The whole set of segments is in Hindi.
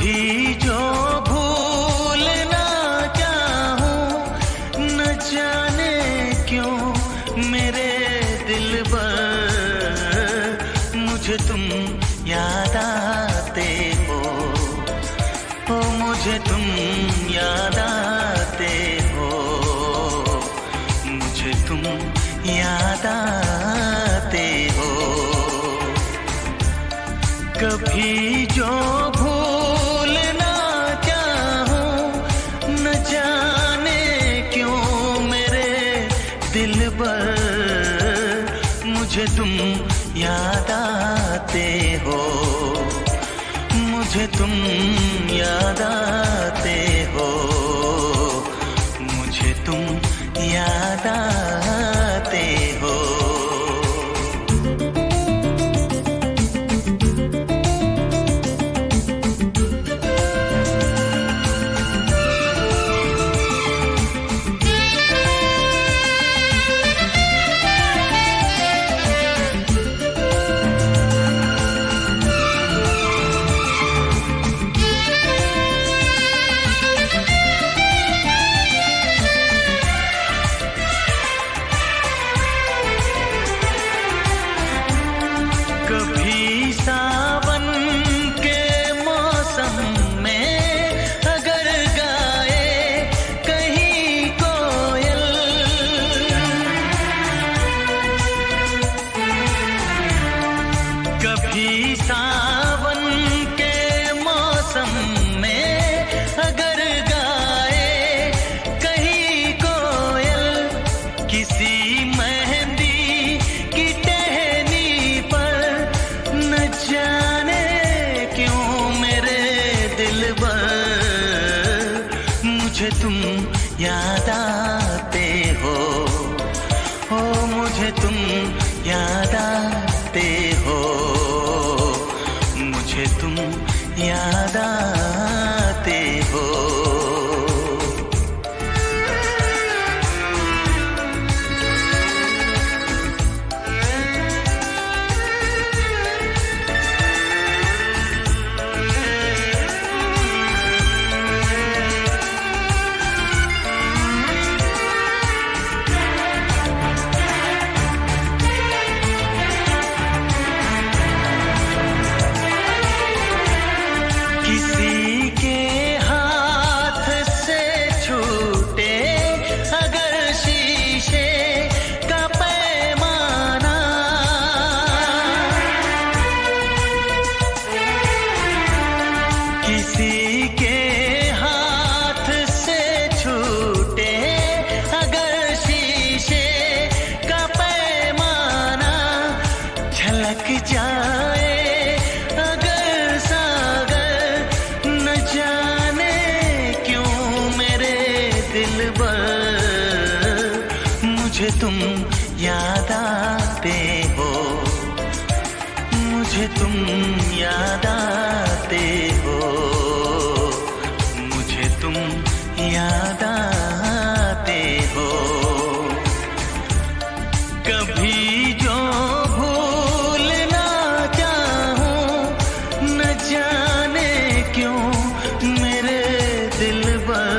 कभी जो भूल ना चाहूं, न जाने क्यों मेरे दिलबर, मुझे तुम याद आते हो, ओ मुझे तुम याद आते हो, मुझे तुम याद आते हो। कभी जो भूल ना चाहूं, न जाने क्यों मेरे दिलबर, मुझे तुम याद आते हो, मुझे तुम याद आते हो, मुझे तुम याद आते हो। कभी सावन के मौसम में अगर गाए कहीं कोयल, कभी सावन के मौसम में अगर गाए कहीं कोयल, किसी मेहंदी की टहनी पर, न जाने क्यों मेरे दिलबर, मुझे तुम याद आते हो, ओ मुझे तुम याद आते हो, मुझे तुम याद आते हो। किसी के हाथ से छूटे अगर शीशे का पैमाना, किसी के हाथ से छूटे अगर शीशे का पैमाना, झलक जाए अगर सागर, न जाने क्यों मेरे दिलबर, मुझे तुम याद आते हो, मुझे तुम याद आते हो, मुझे तुम याद आते हो। कभी जो भूल ना चाहूं, न जाने क्यों मेरे दिलबर,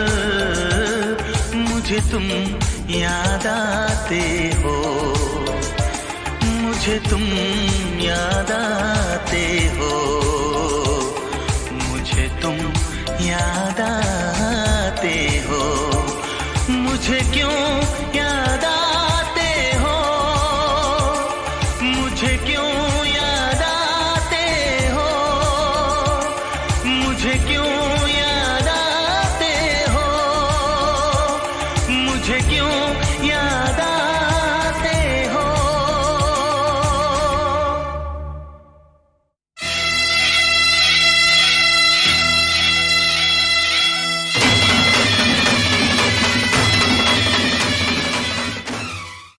मुझे तुम याद आते हो, मुझे तुम याद